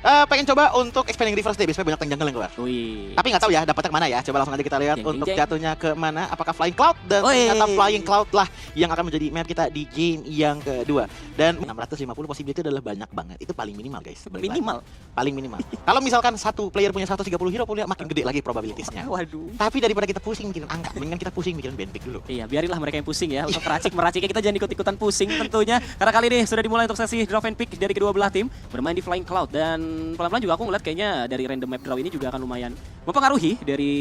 Pengen coba untuk expanding reverse deh, biasanya banyak tank jungle yang keluar. Wih. Tapi nggak tahu ya dapatnya kemana ya. Coba langsung aja kita lihat Jeng, untuk jeng. jatuhnya ke mana. Apakah Flying Cloud? Dan ternyata Flying Cloud lah yang akan menjadi map kita di game yang kedua. Dan 650 possibility adalah banyak banget. Itu paling minimal guys. Minimal. Paling minimal. Kalau misalkan satu player punya 130 hero, punya makin gede lagi probabilitiesnya. Waduh. Tapi daripada kita pusing mikirin angka, mendingan kita pusing mikirin band pick dulu. Iya, biarinlah mereka yang pusing ya. Untuk meraciknya kita jangan ikut-ikutan pusing tentunya. Karena kali ini sudah dimulai untuk sesi draft and pick dari kedua belah tim bermain di Flying Cloud. Dan pelan-pelan juga aku ngeliat kayaknya dari random map draw ini juga akan lumayan mempengaruhi dari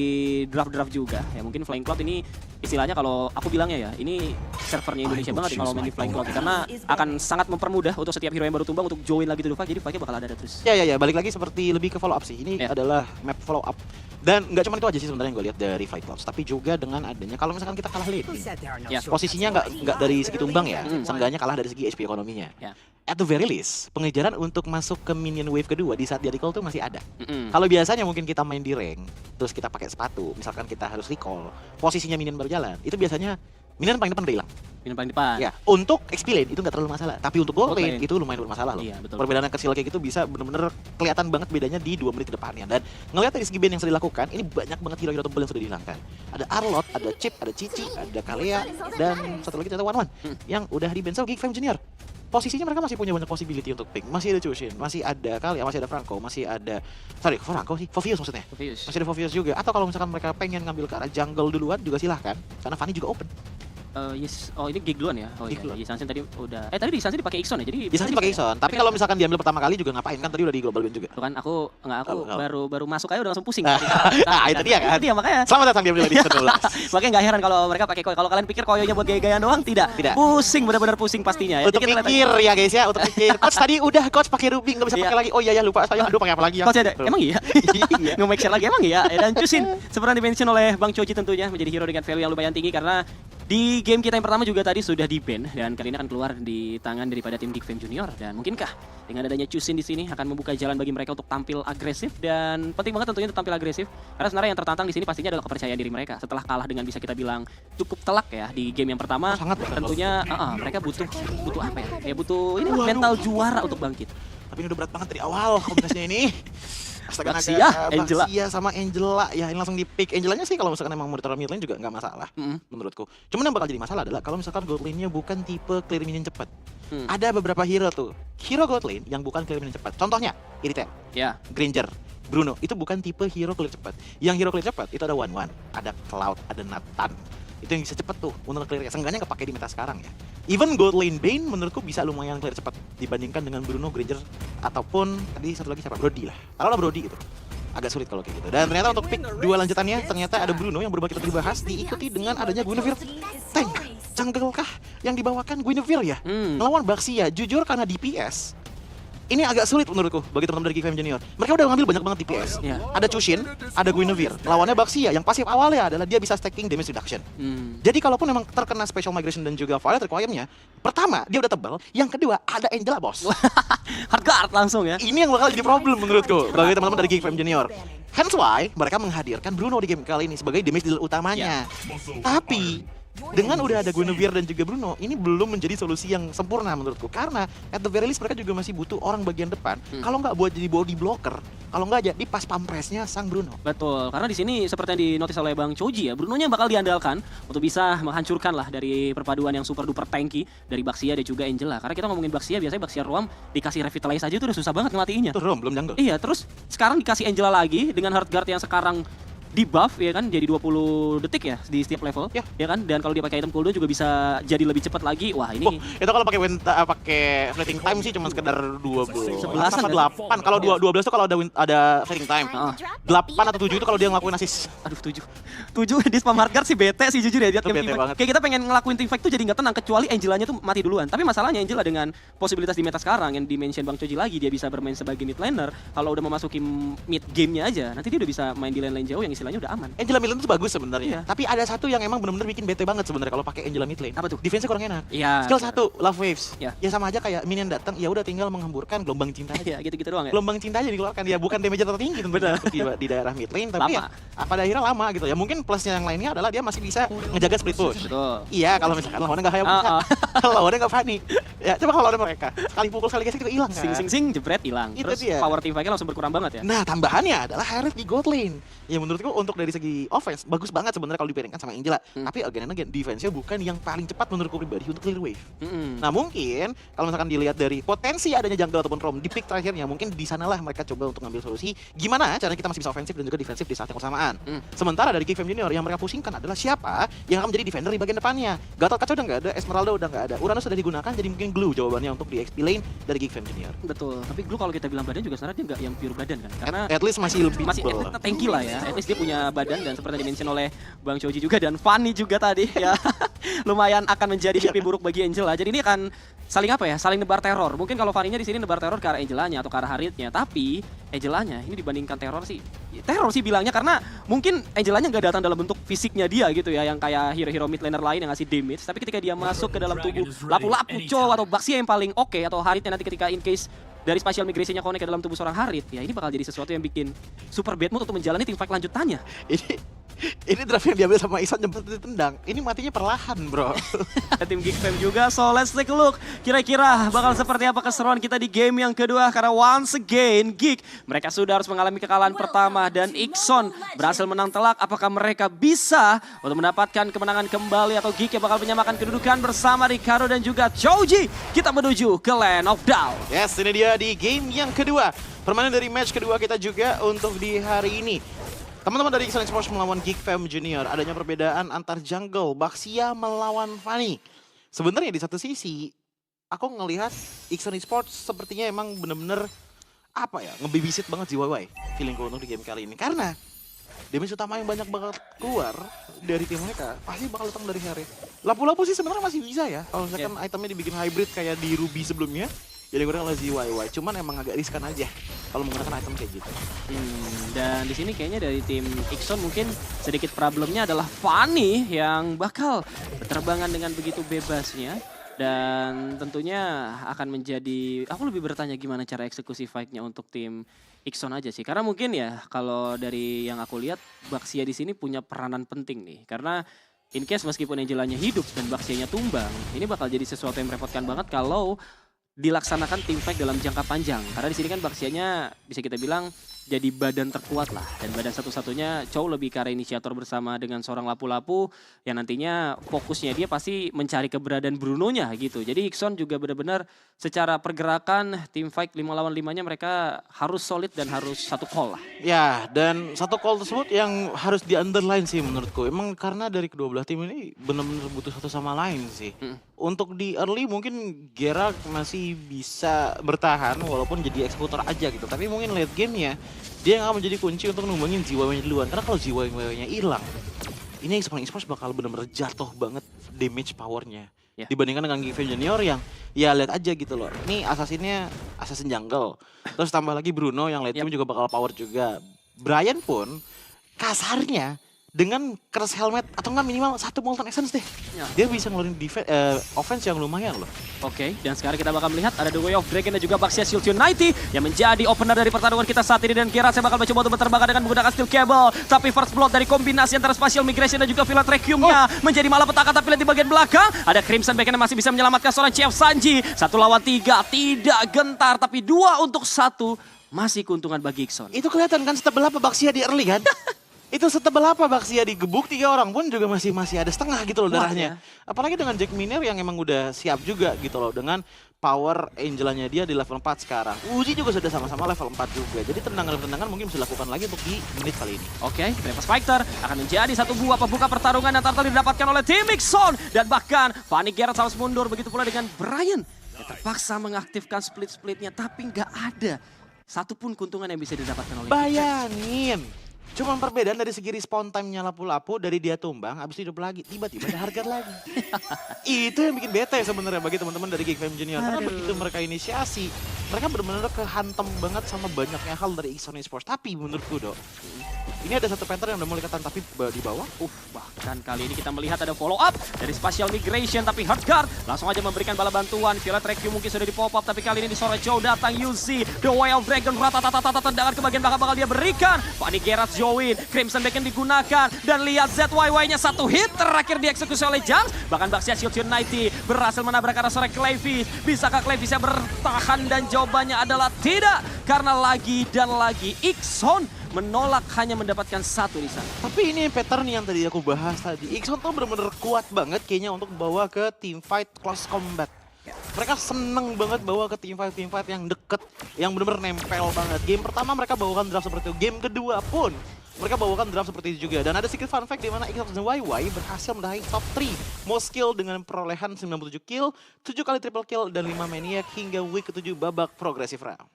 draft-draft juga. Ya mungkin Flying Cloud ini istilahnya kalau aku bilangnya ya, ini servernya Indonesia banget kalau main di Flying Cloud. Karena akan sangat mempermudah untuk setiap hero yang baru tumbang untuk join lagi to the fight. Jadi fight-nya bakal ada terus. Ya, balik lagi seperti lebih ke follow up sih. Ini adalah map follow up. Dan nggak cuma itu aja sih sebenarnya yang gue lihat dari Flying Clouds, tapi juga dengan adanya kalau misalkan kita kalah late, posisinya nggak dari segi tumbang ya, seenggaknya kalah dari segi HP ekonominya. At the very least, pengejaran untuk masuk ke minion wave kedua di saat dia recall tuh masih ada. Kalau biasanya mungkin kita main di rank, terus kita pakai sepatu, misalkan kita harus recall, posisinya minion baru jalan, itu biasanya minion paling depan udah hilang. Minion paling depan. Ya, untuk XP lane itu nggak terlalu masalah, tapi untuk gold lane itu lumayan bermasalah loh. Iya, betul. Perbedaan yang kecil kayak gitu bisa bener-bener kelihatan banget bedanya di 2 menit ke depannya. Dan ngelihat dari segi band yang sudah dilakukan, ini banyak banget hero-hero tebel yang sudah dihilangkan. Ada Arlott, ada Chip, ada Cici, ada Kalea, dan satu lagi ternyata One yang udah di bensel Geek Fam Junior. Posisinya mereka masih punya banyak possibility untuk pick. Masih ada Chushin, masih ada Kalea, masih ada Franco, masih ada Fofius maksudnya. Masih ada Fofius juga. Atau kalau misalkan mereka pengen ngambil ke arah jungle duluan juga silahkan, karena Fanny juga open. Yes. Oh, ini gig duluan ya? Oh iya, Yi Sansin tadi udah... tadi di Sansin dipakai Ixon ya? Jadi Yi Sansin dipakai Ixon, tapi kalau misalkan diambil pertama kali juga ngapain kan? Tadi udah di global win juga. Tuh kan aku baru masuk aja udah langsung pusing. Nah, itu dia kan? Itu dia makanya. Selamat datang di Abdul Adi 12. Makanya nggak heran kalau mereka pakai koyo. Kalau kalian pikir koyonya buat gaya-gayaan doang, tidak. Pusing, benar-benar pusing pastinya ya. Untuk mikir ya guys ya, untuk mikir. Coach tadi udah coach pakai Ruby, nggak bisa pakai lagi. Oh iya ya lupa saya. Aduh pakai apa lagi ya? Coach ada? Emang iya? Nge-make share lagi emang iya? Dan Chushin, seperti di-mention oleh Bang Choji tentunya menjadi hero dengan value yang lumayan tinggi karena di game kita yang pertama juga tadi sudah di-ban dan kali ini akan keluar di tangan daripada tim Geek Fam Junior. Dan mungkinkah dengan adanya Chushin di sini akan membuka jalan bagi mereka untuk tampil agresif, dan penting banget tentunya untuk tampil agresif karena sebenarnya yang tertantang di sini pastinya adalah kepercayaan diri mereka setelah kalah dengan bisa kita bilang cukup telak ya di game yang pertama. Sangat tentunya mereka butuh apa ya? Ya butuh ini mental juara untuk bangkit. Tapi ini udah berat banget dari awal kombinasinya ini. Astaga, Angela sama Angela ya, ini langsung di pick. Angelanya sih kalau misalkan emang mau ditaruh mid lane juga nggak masalah menurutku. Cuman yang bakal jadi masalah adalah kalau misalkan gold lane-nya bukan tipe clear minion cepat. Ada beberapa hero tuh, hero gold lane yang bukan clear minion cepat. Contohnya Irithel, Granger, Bruno, itu bukan tipe hero clear cepat. Yang hero clear cepat itu ada One, ada Cloud, ada Nathan. Itu yang bisa cepet tuh untuk clear, seenggaknya kepake di meta sekarang ya. Even gold lane Bane menurutku bisa lumayan clear cepat dibandingkan dengan Bruno, Granger, ataupun tadi satu lagi siapa? Brody lah. Taruhlah Brody gitu. Agak sulit kalau kayak gitu. Dan ternyata untuk pick dua lanjutannya ternyata ada Bruno yang baru kita dibahas, diikuti dengan adanya Guinevere tank. Jungle kah yang dibawakan Guinevere ya? Melawan Baxia. Jujur karena DPS ini agak sulit menurutku bagi teman-teman dari Geek Fam Junior. Mereka udah ngambil banyak banget DPS. Ada Chushin, ada Guinevere. Lawannya Baxia yang pasif awalnya adalah dia bisa stacking damage reduction. Jadi kalaupun memang terkena special migration dan juga violet requirement-nya, pertama dia udah tebal, yang kedua ada Angela bos. Hardguard langsung ya. Ini yang bakal jadi problem menurutku bagi teman-teman dari Geek Fam Junior. Hence why mereka menghadirkan Bruno di game kali ini sebagai damage dealer utamanya. Tapi dengan udah ada Guinevere dan juga Bruno, ini belum menjadi solusi yang sempurna menurutku. Karena at the very least mereka juga masih butuh orang bagian depan. Kalau nggak buat jadi body blocker, kalau nggak jadi pas pampresnya sang Bruno. Betul, karena di sini seperti yang dinotis oleh Bang Choji ya, Brunonya bakal diandalkan untuk bisa menghancurkan lah dari perpaduan yang super duper tanky dari Baxia dan juga Angela. Karena kita ngomongin Baxia, biasanya Baxia Ruam dikasih revitalize aja itu udah susah banget ngelatihinnya. Tuh Rom belum jungle. Iya, terus sekarang dikasih Angela lagi dengan Hardguard yang sekarang di buff ya kan, jadi 20 detik ya di setiap level ya kan, dan kalau dia pakai item cooldown juga bisa jadi lebih cepat lagi. Wah ini itu kalau pakai fleeting time sih cuma sekedar 12 11-an 8. Kalau 12 tuh kalau ada fleeting time. 8 atau 7 itu kalau dia ngelakuin assist. Aduh 7 di spam Hardguard sih bete sih jujur ya, dia kayak kita pengen ngelakuin teamfight tuh jadi nggak tenang kecuali Angelanya tuh mati duluan. Tapi masalahnya Angela dengan posibilitas di meta sekarang yang di-mention Bang Choji lagi, dia bisa bermain sebagai mid laner. Kalau udah memasuki mid gamenya aja, nanti dia udah bisa main di lane jauh yang istilahnya udah aman. Angela mid lane itu bagus sebenarnya. Tapi ada satu yang emang benar-benar bikin bete banget sebenarnya kalau pakai Angela mid lane. Apa tuh? Defense-nya kurang enak. Iya. Skill 1 Love Waves. Ya sama aja kayak minion datang, ya udah tinggal menghemburkan gelombang cinta aja. Iya, gitu-gitu doang ya. Gelombang cinta aja dikeluarkan, ya bukan damage tertinggi tentunya di daerah mid lane, tapi ya pada akhirnya lama gitu ya. mungkin plusnya yang lainnya adalah dia masih bisa ngejaga split push. Betul. Iya, kalau misalkan lawannya nggak Hayabusa, kalau lawannya nggak Fanny. Ya, coba kalau lawan mereka, sekali pukul sekali gesek itu hilang kan? Sing jebret hilang. Itu Terus dia. power team fight-nya langsung berkurang banget ya. Nah, tambahannya adalah Harith di gold lane. Ya menurutku untuk dari segi offense bagus banget sebenarnya kalau dipairingkan sama Angela. Tapi again and again defense-nya bukan yang paling cepat menurutku pribadi untuk clear wave. Nah, mungkin kalau misalkan dilihat dari potensi adanya jungle ataupun roam di pick terakhirnya, mungkin di sanalah mereka coba untuk ngambil solusi gimana caranya kita masih bisa ofensif dan juga defensif di saat yang bersamaan. Sementara dari Geekfam Junior yang mereka pusingkan adalah siapa yang akan menjadi defender di bagian depannya. Gatot Kaca udah nggak ada, Esmeralda udah nggak ada, Uranus sudah digunakan, jadi mungkin Glue jawabannya untuk di XP lane dari Geekfam Junior. Betul. Tapi Glue kalau kita bilang badan juga sebenarnya dia nggak yang pure badan kan. Karena At least masih lebih tanky lah ya. At least dia punya badan dan seperti yang dimention oleh Bang Choji juga dan Fanny juga tadi ya. Lumayan akan menjadi mimpi buruk bagi Angela. Jadi ini akan saling apa ya? Saling nebar teror. Mungkin kalau Fanny-nya di sini nebar teror ke arah Angelanya atau ke arah Harith-nya, tapi Angelanya ini dibandingkan teror sih bilangnya karena mungkin Angelanya nggak datang dalam bentuk fisiknya dia gitu ya, yang kayak hero-hero mid laner lain yang ngasih damage, tapi ketika dia masuk ke dalam tubuh Lapu-Lapu, Cho atau Baxia yang paling oke atau Harith-nya nanti ketika in case dari spatial migration-nya connect ke dalam tubuh seorang Harith, ya ini bakal jadi sesuatu yang bikin super bad mood untuk menjalani team fight lanjutannya. Ini draft yang diambil sama Isan jemput ditendang. Ini matinya perlahan, bro. Tim Geekfam juga, so let's take a look. Kira-kira bakal seperti apa keseruan kita di game yang kedua. Karena once again, Geek, mereka sudah harus mengalami kekalahan pertama. Dan Ixon berhasil menang telak. Apakah mereka bisa untuk mendapatkan kemenangan kembali? Atau Geek yang bakal menyamakan kedudukan bersama Ricardo dan juga Choji. Kita menuju ke Land of Doubt. Yes, ini dia di game yang kedua. Permainan dari match kedua kita juga untuk di hari ini. Teman-teman dari Ixon Esports melawan Geekfam Junior, adanya perbedaan antar jungle, Baxia melawan Fanny. Sebenarnya di satu sisi, aku ngelihat Ixon Esports sepertinya emang bener-bener apa ya, ngebabysit banget si YY feelingku untuk di game kali ini. Karena damage utama yang banyak banget keluar dari tim mereka pasti bakal datang dari Harith. Lapu-Lapu sih sebenarnya masih bisa ya, kalau misalkan itemnya dibikin hybrid kayak di Ruby sebelumnya. Jadi gue oleh ZYY, cuman emang agak riskan aja kalau menggunakan item kayak gitu. Dan di sini kayaknya dari tim Ixon mungkin sedikit problemnya adalah Fanny yang bakal berterbangan dengan begitu bebasnya. Dan tentunya akan menjadi, aku lebih bertanya gimana cara eksekusi fight-nya untuk tim Ixon aja sih. Karena mungkin ya kalau dari yang aku lihat, Baxia di sini punya peranan penting nih. Karena in case meskipun Angelanya hidup dan Baxianya tumbang, ini bakal jadi sesuatu yang merepotkan banget kalau dilaksanakan tim fight dalam jangka panjang. Karena di sini kan Baxianya bisa kita bilang jadi badan terkuat lah. Dan badan satu-satunya Chow lebih ke arah inisiator bersama dengan seorang Lapu-Lapu yang nantinya fokusnya dia pasti mencari keberadaan Bruno-nya gitu. Jadi Ixon juga benar-benar secara pergerakan tim fight 5 lawan 5-nya mereka harus solid dan harus satu call lah. Ya, dan satu call tersebut yang harus di-underline sih menurutku. Emang karena dari kedua belah tim ini benar-benar butuh satu sama lain sih. Untuk di early mungkin Geralt masih bisa bertahan walaupun jadi eksekutor aja gitu. Tapi mungkin late game-nya dia yang akan menjadi kunci untuk numbangin jiwanya duluan. Karena kalau jiwanya hilang, ini Ixon Esports bakal benar-benar jatuh banget damage powernya. Dibandingkan dengan Geekfam Junior yang ya lihat aja gitu loh. Ini assassin jungle. Terus tambah lagi Bruno yang late game juga bakal power juga. Brian pun kasarnya dengan Curse Helmet atau enggak minimal satu Molten Essence deh. Dia bisa ngeluarin offense yang lumayan loh. Oke, dan sekarang kita bakal melihat ada The Way of Dragon dan juga Baxia Shield Unity yang menjadi opener dari pertarungan kita saat ini. Dan Geralt saya bakal mencoba untuk berterbangan dengan menggunakan Steel Cable. Tapi First Blood dari kombinasi antara Spatial Migration dan juga Villa Requiem-nya menjadi malapetaka. Tapi lihat di bagian belakang ada Crimson Backhand yang masih bisa menyelamatkan seorang Chef Sanji. 1 lawan 3, tidak gentar. Tapi 2 untuk 1 masih keuntungan bagi Ixon. Itu kelihatan kan setebel apa Baxia di early kan? Itu setebel apa Baxia digebuk 3 orang pun juga masih ada setengah gitu loh darahnya. Apalagi dengan Jack Miner yang emang udah siap juga gitu loh dengan power Angelanya dia di level 4 sekarang. Uzi juga sudah sama-sama level 4 juga. Jadi tendangan-tendangan mungkin bisa dilakukan lagi untuk di menit kali ini. Oke, Breakfast Fighter akan menjadi satu buah pembuka pertarungan yang turtle didapatkan oleh tim Ixon. Dan bahkan Fanny Geralt harus mundur, begitu pula dengan Brian yang terpaksa mengaktifkan split-splitnya. Tapi nggak ada satupun keuntungan yang bisa didapatkan oleh Bayangin. Cuman perbedaan dari segi respawn time-nya Lapu-Lapu dari dia tumbang, habis hidup lagi, tiba-tiba ada harga lagi. Itu yang bikin bete sebenarnya bagi teman-teman dari Geekfam Junior. Karena begitu mereka inisiasi, mereka benar-benar kehantam banget sama banyaknya hal dari Ixon Esports. Tapi menurutku Ini ada satu Panther yang udah mulai kelihatan tapi di bawah. Bahkan kali ini kita melihat ada follow up dari Spatial Migration, tapi Heartguard langsung aja memberikan bala bantuan. Violet Requiem mungkin sudah di pop up, tapi kali ini di sore jauh datang Yuzi. The Wild Dragon rata-tata tendangan ke bagian belakang bakal dia berikan. Fanny Gerrard join, Crimson Beacon digunakan, dan lihat ZYY-nya satu hit terakhir dieksekusi oleh Jams. Bahkan Baxia Shield United berhasil menabrak arah sore Clayfish. Bisakah Clayfish bertahan? Dan jawabannya adalah tidak, karena lagi dan lagi Ixon menolak hanya mendapatkan satu di sana. Tapi ini pattern yang tadi aku bahas tadi. Ixon tuh bener-bener kuat banget kayaknya untuk bawa ke team fight close combat. Mereka seneng banget bawa ke team fight yang deket, yang bener-bener nempel banget. Game pertama mereka bawakan draft seperti itu, game kedua pun mereka bawakan draft seperti itu juga. Dan ada sedikit fun fact di mana Ixon dan YY berhasil meraih top 3 most kill dengan perolehan 97 kill, 7 kali triple kill, dan 5 maniac hingga week ke-7 babak progressive round.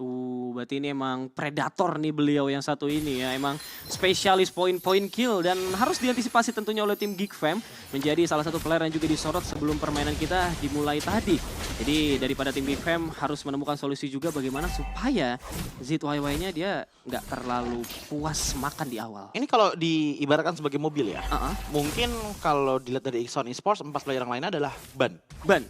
Berarti ini emang predator nih beliau yang satu ini ya. Emang spesialis poin-poin kill dan harus diantisipasi tentunya oleh tim Geek Fam. Menjadi salah satu player yang juga disorot sebelum permainan kita dimulai tadi. Jadi daripada tim Geek Fam harus menemukan solusi juga bagaimana supaya ZYY-nya dia nggak terlalu puas makan di awal. Ini kalau diibaratkan sebagai mobil ya. Mungkin kalau dilihat dari Ixon Esports, 4 player yang lainnya adalah ban.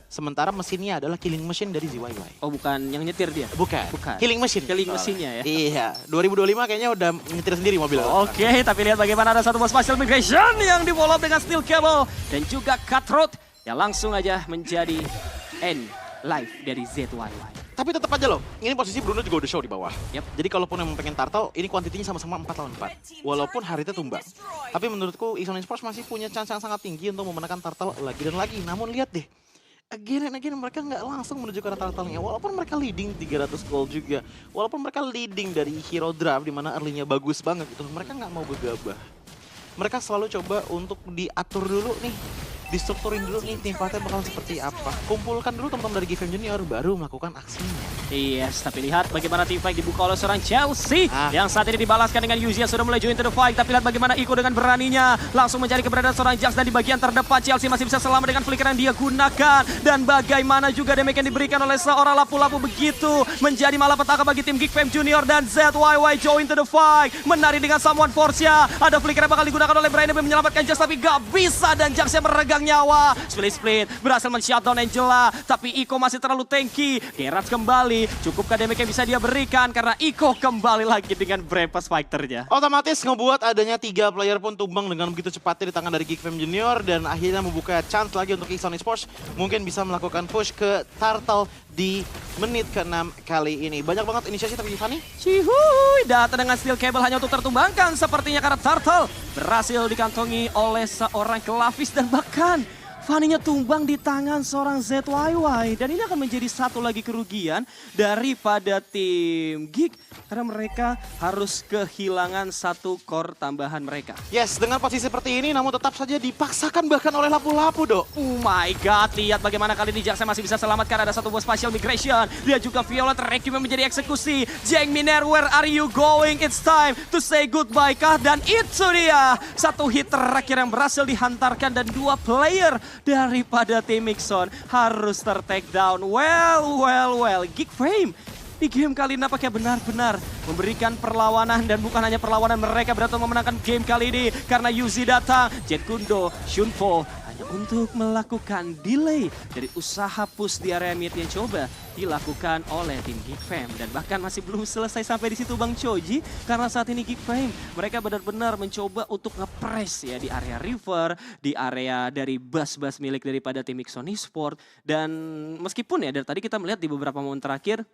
Sementara mesinnya adalah killing machine dari ZYY. Oh, bukan yang nyetir dia? Bukan. Killing machine. Killing mesinnya ya? Iya, 2025 kayaknya udah nyetir sendiri mobil. Oke, tapi lihat bagaimana ada satu bos Spatial Migration yang di follow up dengan Steel Cable. Dan juga Cutthroat yang langsung aja menjadi end life dari ZYY. Tapi tetap aja loh, ini posisi Bruno juga udah show di bawah. Yep. Jadi kalaupun yang pengen turtle, ini kuantitinya sama-sama 4 lawan 4. Walaupun Harita tumbang. Tapi menurutku Ixon Esports masih punya chance yang sangat tinggi untuk memenangkan turtle lagi dan lagi. Namun lihat deh, again and again mereka nggak langsung menuju ke arah turtle-nya. Walaupun mereka leading 300 gold juga. Walaupun mereka leading dari hero draft di mana early-nya bagus banget gitu. Mereka nggak mau gegabah. Mereka selalu coba untuk diatur dulu nih. Distrukturin dulu nih tim fight bakal seperti apa. Kumpulkan dulu teman-teman dari Geek Fam Junior baru melakukan aksinya. Yes, tapi lihat bagaimana tim fight dibuka oleh seorang Chelsea yang saat ini dibalaskan dengan Yuzi yang sudah mulai join to the fight. Tapi lihat bagaimana Iko dengan beraninya langsung mencari keberadaan seorang Jax, dan di bagian terdepan Chelsea masih bisa selamat dengan flicker yang dia gunakan. Dan bagaimana juga damage yang diberikan oleh seorang lapu-lapu begitu menjadi malapetaka bagi tim Geek Fam Junior. Dan ZYY join to the fight, menari dengan Someone Force-nya. Ada flicker yang bakal digunakan oleh Brian yang menyelamatkan Jax, tapi gak bisa, dan Jax yang meregang nyawa. Split berhasil men-shutdown Angela, tapi Iko masih terlalu tanky. Gerrard kembali, cukupkah damage yang bisa dia berikan karena Iko kembali lagi dengan Breakfast Fighter-nya. Otomatis ngebuat adanya 3 player pun tumbang dengan begitu cepatnya di tangan dari Geek Fam Junior, dan akhirnya membuka chance lagi untuk Ixon Esports mungkin bisa melakukan push ke Turtle di menit ke-6 kali ini. Banyak banget inisiasi tapi Fanny. Cihuy, datang dengan Steel Cable hanya untuk tertumbangkan sepertinya karena Turtle berhasil dikantongi oleh seorang Clayfish, dan bahkan Fanny-nya tumbang di tangan seorang ZYY. Dan ini akan menjadi satu lagi kerugian daripada tim Geek, karena mereka harus kehilangan satu core tambahan mereka. Yes, dengan posisi seperti ini namun tetap saja dipaksakan bahkan oleh lapu-lapu, Dok. Oh my god, lihat bagaimana kali ini Jax masih bisa selamatkan. Ada satu bos Spatial Migration. Dia juga Violet Requiem yang menjadi eksekusi. Jeng Miner, where are you going? It's time to say goodbye kah? Dan itu dia, satu hit terakhir yang berhasil dihantarkan, dan 2 player daripada tim Ixon harus ter-take down. Well, Geek Fam di game kali ini nampaknya benar-benar memberikan perlawanan, dan bukan hanya perlawanan, mereka berhasil memenangkan game kali ini karena Yuzi datang, Jet Kundo, Shunpo hanya untuk melakukan delay dari usaha push di area mid yang coba dilakukan oleh tim Geek Fam. Dan bahkan masih belum selesai sampai di situ Bang Choji, karena saat ini Geek Fam mereka benar-benar mencoba untuk nge-press ya di area river, di area dari bus-bus milik daripada tim Ixon Esports. Dan meskipun ya dari tadi kita melihat di beberapa momen terakhir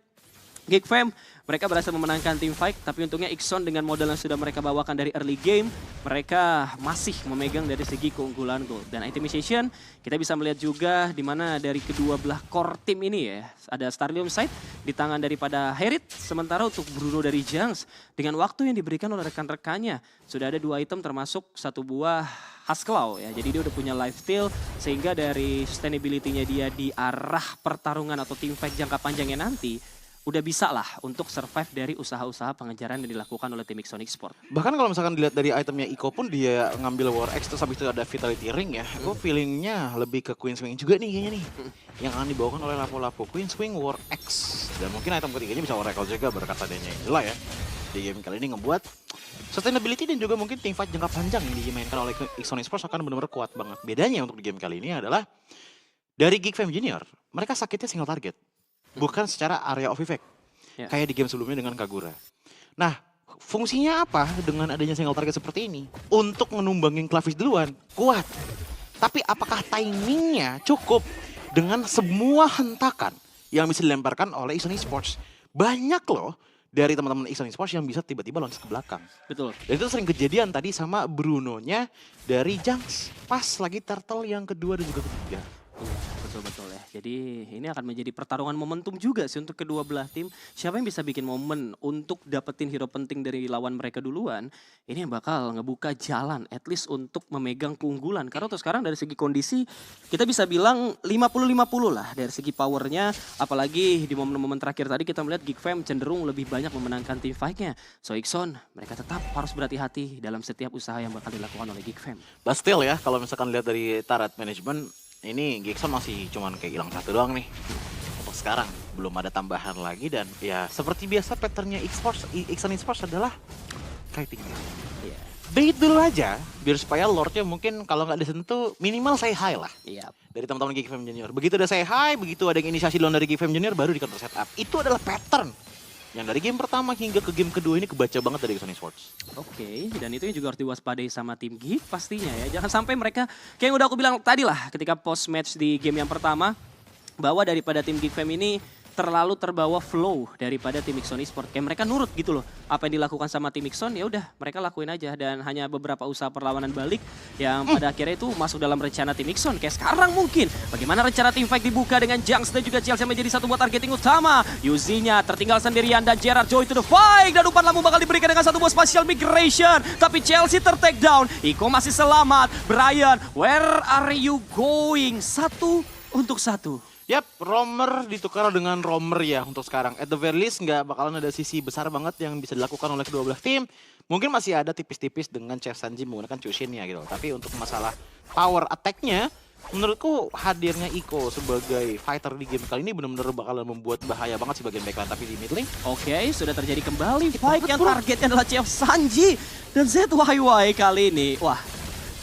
Geek Fam mereka berhasil memenangkan tim fight, tapi untungnya Ixon dengan modal yang sudah mereka bawakan dari early game, mereka masih memegang dari segi keunggulan gold. Dan itemization kita bisa melihat juga di mana dari kedua belah core tim ini ya, ada Starlium Sight di tangan daripada Herit, sementara untuk Bruno dari Jangs dengan waktu yang diberikan oleh rekan-rekannya sudah ada 2 item termasuk 1 buah Hasklaw ya. Jadi dia udah punya life steal, sehingga dari sustainability-nya dia di arah pertarungan atau team fight jangka panjangnya nanti udah bisa lah untuk survive dari usaha-usaha pengejaran yang dilakukan oleh tim Ixon Esports. Bahkan kalau misalkan dilihat dari itemnya Iko pun dia ngambil War X terus habis itu ada Vitality Ring ya. Gue feelingnya lebih ke Queen Swing juga nih kayaknya nih. Yang akan dibawakan oleh lapo-lapo Queen Swing War X. Dan mungkin item ketiganya bisa Oracle juga berkat adanya inilah ya. Di game kali ini ngebuat Sustainability dan juga mungkin teamfight jangka panjang yang dimainkan oleh Ixon Esports akan benar-benar kuat banget. Bedanya untuk di game kali ini adalah dari Geek Fam Junior, mereka sakitnya single target, bukan secara area of effect. Kayak di game sebelumnya dengan Kagura. Nah, fungsinya apa dengan adanya single target seperti ini? Untuk menumbangin Clavish duluan, kuat. Tapi apakah timingnya cukup dengan semua hentakan yang bisa dilemparkan oleh Ixon Esports? Banyak loh dari teman-teman Ixon Esports yang bisa tiba-tiba loncat ke belakang. Betul. Dan itu sering kejadian tadi sama Bruno-nya dari Junks. Pas lagi turtle yang kedua dan juga ketiga. Betul-betul ya. Jadi ini akan menjadi pertarungan momentum juga sih untuk kedua belah tim. Siapa yang bisa bikin momen untuk dapetin hero penting dari lawan mereka duluan. Ini yang bakal ngebuka jalan at least untuk memegang keunggulan. Karena untuk sekarang dari segi kondisi kita bisa bilang 50-50 lah dari segi powernya. Apalagi di momen-momen terakhir tadi kita melihat Geek Fam cenderung lebih banyak memenangkan tim fight-nya. So Ixon mereka tetap harus berhati-hati dalam setiap usaha yang bakal dilakukan oleh Geek Fam. But still ya, kalau misalkan lihat dari turret management, ini Gixon masih cuman kayak hilang satu doang nih. Untuk sekarang belum ada tambahan lagi dan ya seperti biasa patternnya Ixon Esports adalah fighting. Iya. Bait dulu aja biar supaya Lordnya mungkin kalau nggak disentuh minimal say hi lah. Iya. Dari teman-teman Geek Fam Junior. Begitu udah say hi, begitu ada yang inisiasi duluan dari Geek Fam Junior baru di counter setup. Itu adalah pattern yang dari game pertama hingga ke game kedua ini kebaca banget dari Ixon Esports. Oke, dan itu juga harus diwaspadai sama tim Geek pastinya ya. Jangan sampai mereka, kayak yang udah aku bilang tadi lah ketika post match di game yang pertama, bahwa daripada tim Geek Fam ini terlalu terbawa flow daripada tim Ixon Esports. Kayak mereka nurut gitu loh. Apa yang dilakukan sama tim Ixon ya udah mereka lakuin aja dan hanya beberapa usaha perlawanan balik yang pada akhirnya itu masuk dalam rencana tim Ixon. Kayak sekarang mungkin bagaimana rencana tim fight dibuka dengan Junks dan juga Chelsea menjadi satu buat targeting utama. Yuzi-nya tertinggal sendirian dan Gerard joy to the fight dan umpan lambung bakal diberikan dengan satu buah spatial migration. Tapi Chelsea ter-take down. Iko masih selamat. Brian, where are you going? Satu untuk satu. Yap, Romer ditukar dengan Romer ya untuk sekarang. At the very least nggak bakalan ada sisi besar banget yang bisa dilakukan oleh kedua belah tim. Mungkin masih ada tipis-tipis dengan Chef Sanji menggunakan Chushin ya gitu. Tapi untuk masalah power attack-nya, menurutku hadirnya Iko sebagai fighter di game kali ini benar-benar bakalan membuat bahaya banget sih bagian backline. Tapi di mid lane, Oke, sudah terjadi kembali fight yang targetnya adalah Chef Sanji dan ZYY kali ini. Wah,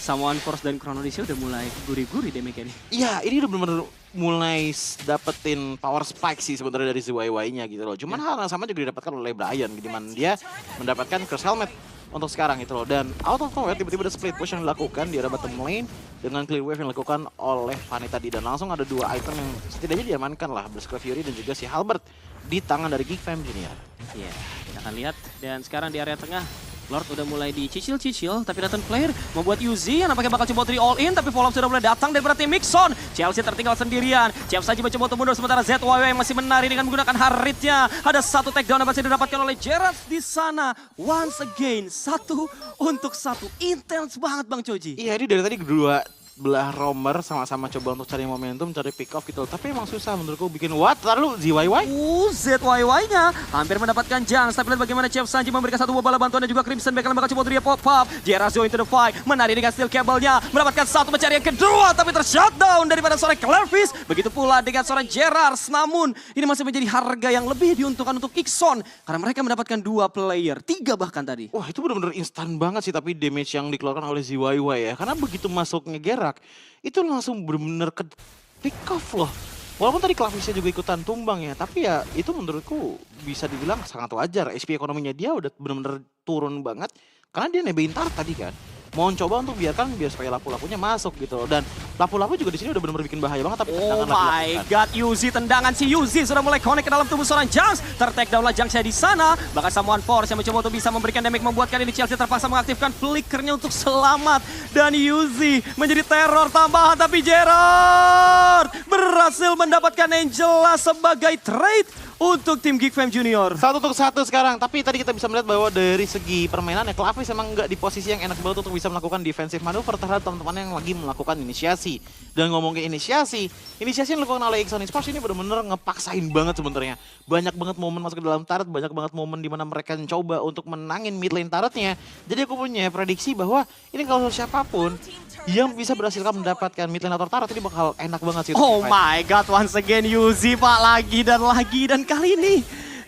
Samuan Force dan Chronodyssey udah mulai gurih-gurih damage ini. iya ini udah benar-benar mulai dapetin power spike sih sebenarnya dari ZYY-nya gitu loh. Cuman hal yang sama juga didapatkan oleh Brian, di mana dia mendapatkan curse helmet untuk sekarang gitu loh. Dan out of nowhere tiba-tiba ada split push yang dilakukan di area bottom lane dengan clear wave yang dilakukan oleh Fanny tadi. Dan langsung ada dua item yang setidaknya diamankan lah, Berserker Fury dan juga si Halberd di tangan dari Geek Fam Junior. Iya, kita akan lihat. Dan sekarang di area tengah, Lord udah mulai dicicil-cicil, tapi datang player membuat Yuzi yang nampaknya bakal coba 3 all in, tapi follow-up sudah mulai datang dari tim Mixon. Chelsea tertinggal sendirian, Chef Sanji mencoba untuk mundur, sementara ZYY yang masih menari dengan menggunakan Haritnya. Ada satu takedown yang masih didapatkan oleh Gerard di sana. Once again, satu untuk satu. Intense banget Bang Choji. Iya, ini dari tadi kedua belah Romer sama-sama coba untuk cari momentum, cari pick off gitu. Tapi emang susah menurutku bikin what? Lalu ZYY? ZYY-nya hampir mendapatkan Junks. Tapi lihat bagaimana Chef Sanji memberikan satu buah bala bantuan dan juga Crimson bakal coba dia pop-up. Gerard join to the fight, menari dengan steel cable-nya. Mendapatkan satu, mencari yang kedua, tapi tershutdown daripada seorang Clairfish. Begitu pula dengan seorang Gerard. Namun ini masih menjadi harga yang lebih diuntungkan untuk Ixon. Karena mereka mendapatkan 2 player, 3 bahkan tadi. Wah, itu benar-benar instan banget sih tapi damage yang dikeluarkan oleh ZYY ya. Karena begitu masuknya Gerak, itu langsung benar-benar ke pick off loh. Walaupun tadi Clavishnya juga ikutan tumbang ya, tapi ya itu menurutku bisa dibilang sangat wajar. SP ekonominya dia udah benar-benar turun banget karena dia nebein Tart tadi kan. Mau coba untuk biar supaya lapu-lapunya masuk gitu loh. Dan lapu-lapu juga di sini udah benar-benar bikin bahaya banget. Tapi oh my god, Yuzi, tendangan si Yuzi sudah mulai connect ke dalam tubuh seorang Junks. Ter-take down lah Junksnya di sana. Bahkan Samuan Force yang mencoba untuk bisa memberikan damage, membuat kali ini Chelsea terpaksa mengaktifkan flickernya untuk selamat. Dan Yuzi menjadi teror tambahan, tapi Gerard berhasil mendapatkan Angela sebagai trade untuk tim Geek Fam Junior. 1 untuk 1 sekarang, tapi tadi kita bisa melihat bahwa dari segi permainan ya Clavis emang nggak di posisi yang enak banget untuk bisa melakukan defensive manuver terhadap teman-teman yang lagi melakukan inisiasi. Dan ngomongin inisiasi yang dilakukan oleh Ixon Esports ini benar-benar ngepaksain banget sebenarnya. Banyak banget momen masuk ke dalam turret, banyak banget momen di mana mereka mencoba untuk menangin mid lane turretnya. Jadi aku punya prediksi bahwa ini kalau siapapun yang bisa berhasil mendapatkan mid lane atau turret ini bakal enak banget sih. Oh my god, once again Yuzi pak, lagi dan kali ini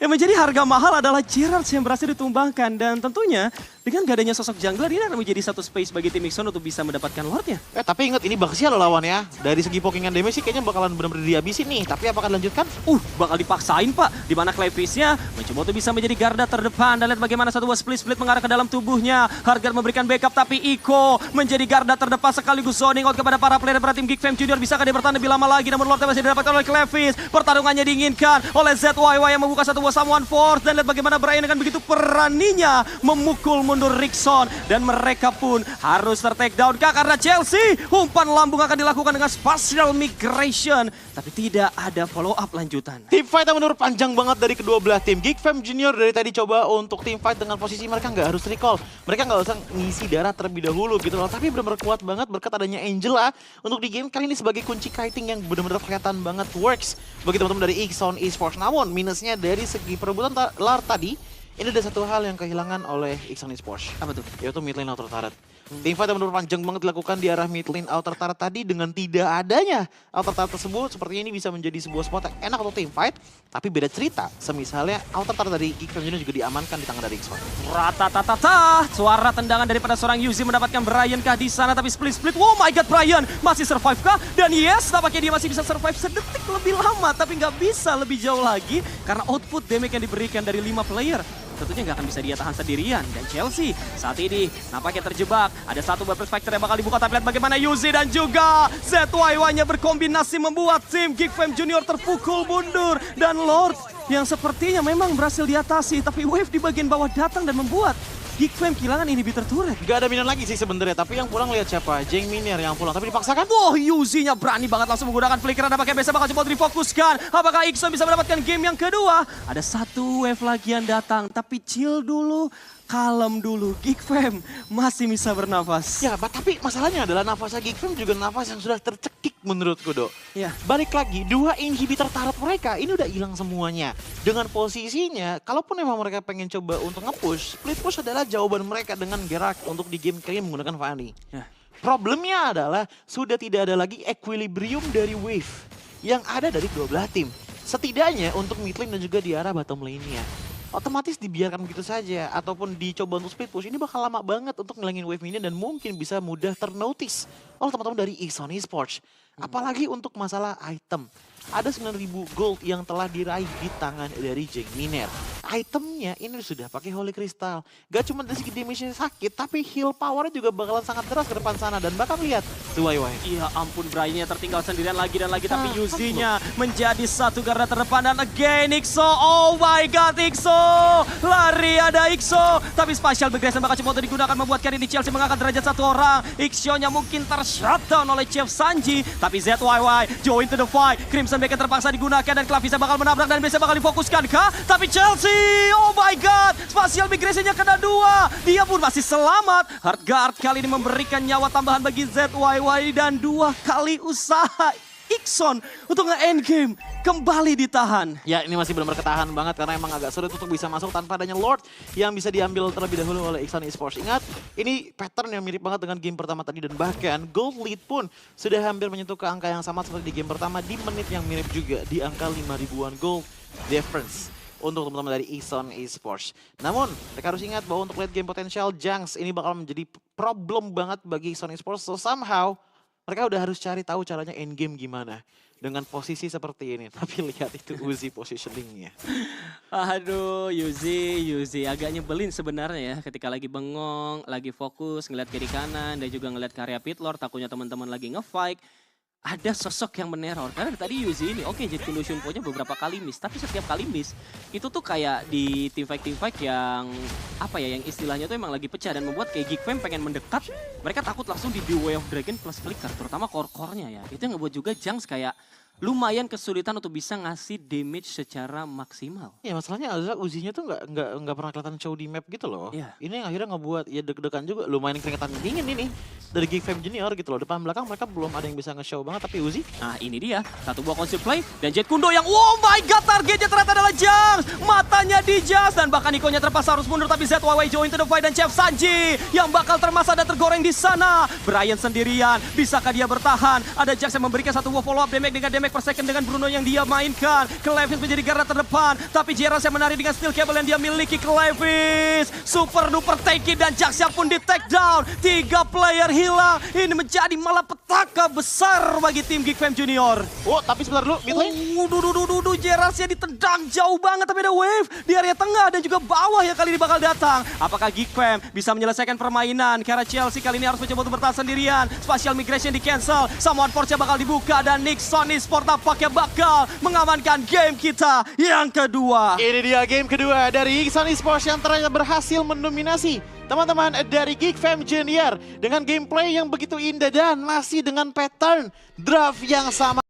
Yang menjadi harga mahal adalah Gerard yang berhasil ditumbangkan. Dan tentunya dengan gak adanya sosok jungler ini akan menjadi satu space bagi tim Ixon untuk bisa mendapatkan Lordnya. Tapi ingat ini Baxia lo lawannya. Dari segi pokingan damage sih kayaknya bakalan benar-benar dihabisin nih. Tapi apakah dilanjutkan? Bakal dipaksain Pak. Dimana Clevisnya mencoba untuk bisa menjadi garda terdepan. Dan lihat bagaimana satu buah split mengarah ke dalam tubuhnya. Hargar memberikan backup tapi Iko menjadi garda terdepan sekaligus zoning out kepada para player para tim Geek Fam Junior. Bisakah dia bertahan lebih lama lagi? Namun Lordnya masih didapatkan oleh Clevis. Pertarungannya diinginkan oleh ZYY yang membuka satu buah Someone Force. Dan lihat bagaimana Brian dengan begitu beraninya memukul mundur Rickson. Dan mereka pun harus ter-take down karena Chelsea. Umpan lambung akan dilakukan dengan spatial migration. Tapi tidak ada follow up lanjutan. Team fight yang menurut panjang banget dari kedua belah tim. Geek Fam Junior dari tadi coba untuk team fight dengan posisi mereka nggak harus recall. Mereka nggak usah ngisi darah terlebih dahulu gitu loh. Tapi benar-benar kuat banget berkat adanya Angela untuk di game kali ini sebagai kunci kiting yang benar-benar kelihatan banget works bagi teman-teman dari Ixon Esports. Namun minusnya dari segi perebutan lar tadi, ini ada satu hal yang kehilangan oleh Ixon Esports. Apa tuh? Yaitu mid lane outer turret. Teamfight yang benar-benar panjang banget dilakukan di arah mid lane outer turret tadi dengan tidak adanya outer turret tersebut. Sepertinya ini bisa menjadi sebuah spot yang enak untuk teamfight. Tapi beda cerita, semisalnya outer turret dari Geek Fam Junior juga diamankan di tangan dari Ixon. Ratatatata, suara tendangan daripada seorang Yuzi mendapatkan Brian kah di sana, tapi split. Oh my god, Brian masih survive kah? Dan yes, tampaknya dia masih bisa survive sedetik lebih lama, tapi nggak bisa lebih jauh lagi karena output damage yang diberikan dari 5 player. Tentunya nggak akan bisa dia tahan sendirian. Dan Chelsea saat ini nampaknya terjebak. Ada satu Weapons Factor yang bakal dibuka, tapi lihat bagaimana Yuzi dan juga ZYY-nya berkombinasi membuat tim Geek Fam Junior terpukul mundur. Dan Lord yang sepertinya memang berhasil diatasi, tapi wave di bagian bawah datang dan membuat Geek Fam kehilangan inhibitor turret. Gak ada minion lagi sih sebenarnya, tapi yang pulang lihat siapa? Jeng Minier yang pulang, tapi dipaksakan. Wah, Yuzi-nya berani banget langsung menggunakan flicker. Nampaknya biasa bakal coba difokuskan. Apakah Ixon bisa mendapatkan game yang kedua? Ada satu wave lagi yang datang, tapi chill dulu. Kalem dulu, Geek Fam masih bisa bernafas. Ya, tapi masalahnya adalah nafasnya Geek Fam juga nafas yang sudah tercekik menurutku, Dok. Ya. Balik lagi, 2 inhibitor turret mereka ini udah hilang semuanya. Dengan posisinya, kalaupun memang mereka pengen coba untuk nge-push, split push adalah jawaban mereka dengan Gerak untuk di game kali menggunakan Fanny. Ya. Problemnya adalah sudah tidak ada lagi equilibrium dari wave yang ada dari dua belah tim. Setidaknya untuk mid lane dan juga di arah bottom lane-nya. Otomatis dibiarkan begitu saja ataupun dicoba untuk split push, ini bakal lama banget untuk ngilangin wave minion dan mungkin bisa mudah ternotice oleh teman-teman dari Ixon Esports. Apalagi untuk masalah item. Ada 9.000 gold yang telah diraih di tangan dari Jeng Miner. Itemnya ini sudah pakai Holy Crystal. Gak cuma dari segi damage-nya sakit, tapi heal power-nya juga bakalan sangat deras ke depan sana. Dan bakal lihat ZYY. Iya ampun, Brian-nya tertinggal sendirian lagi dan lagi. Tapi Yuzi-nya menjadi satu garda terdepan. Dan again Ixo, oh my god Ixo. Lari ada Ixo. Tapi spatial migration bakal coba untuk digunakan membuat carry di Chelsea mengangkat derajat satu orang. Ixo-nya mungkin ter-shutdown oleh Chef Sanji. Tapi ZYY join to the fight. Crimson Beacon terpaksa digunakan dan Clavisa bakal menabrak dan biasa bakal difokuskan kah? Tapi Chelsea, oh my god, spatial migration-nya kena 2. Dia pun masih selamat. Hardguard kali ini memberikan nyawa tambahan bagi ZYY dan 2 kali usaha Ixon untuk nge-end game kembali ditahan. Ya ini masih benar-benar ketahan banget karena emang agak sulit untuk bisa masuk tanpa adanya Lord yang bisa diambil terlebih dahulu oleh Ixon Esports. Ingat, ini pattern yang mirip banget dengan game pertama tadi dan bahkan gold lead pun sudah hampir menyentuh ke angka yang sama seperti di game pertama di menit yang mirip juga di angka 5.000-an gold difference untuk teman-teman dari Ixon Esports. Namun, mereka harus ingat bahwa untuk late game potential Junks ini bakal menjadi problem banget bagi Ixon Esports. So somehow mereka udah harus cari tahu caranya end game gimana dengan posisi seperti ini. Tapi lihat itu Uzi positioningnya. Aduh, Yuzi agak nyebelin sebenarnya ya ketika lagi bengong, lagi fokus ngeliat kiri kanan dan juga ngeliat karya Pitlord, takutnya teman-teman lagi nge-fight. Ada sosok yang meneror, karena tadi Yuzi ini oke Jet Kundo Shunpo-nya beberapa kali miss, tapi setiap kali miss itu tuh kayak di teamfight yang apa ya, yang istilahnya tuh emang lagi pecah dan membuat kayak Geek Fam pengen mendekat, mereka takut langsung di The Way of Dragon plus flicker, terutama core-core-nya ya. Itu yang ngebuat juga Junks kayak lumayan kesulitan untuk bisa ngasih damage secara maksimal. Ya masalahnya adalah Uzinya tuh nggak pernah kelihatan show di map gitu loh. Iya. Ini yang akhirnya ngebuat ya deg-degan juga, lumayan keringetan dingin ini dari Geek Fam Junior gitu loh. Depan belakang mereka belum ada yang bisa nge-show banget, tapi Uzi. Nah ini dia, satu buah concept play dan Jet Kundo yang oh my god targetnya ternyata adalah Junks. Matanya di Junks dan bahkan Ikonya terpaksa harus mundur, tapi ZYY join to the fight dan Chef Sanji yang bakal termasa dan tergoreng di sana. Brian sendirian, bisakah dia bertahan? Ada Junks yang memberikan satu buah follow up damage dengan damage damage per second dengan Bruno yang dia mainkan. Clevis menjadi garda terdepan, tapi Jeras yang menarik dengan steel cable yang dia miliki. Clevis super duper tanky dan Jaxia pun di take down. 3 player hilang. Ini menjadi malapetaka besar bagi tim Geek Fam Junior. Oh, tapi sebentar dulu, mid lane. Jerasnya ditendang jauh banget, tapi ada wave di area tengah dan juga bawah yang kali ini bakal datang. Apakah Geek Fam bisa menyelesaikan permainan? Karena Chelsea kali ini harus mencoba untuk bertahan sendirian. Spatial migration di cancel, Samuan Force bakal dibuka dan Nixon Esport tampaknya bakal mengamankan game kita yang kedua. Ini dia game kedua dari Sunny Sports yang ternyata berhasil mendominasi teman-teman dari Geek Fam Junior dengan gameplay yang begitu indah dan masih dengan pattern draft yang sama.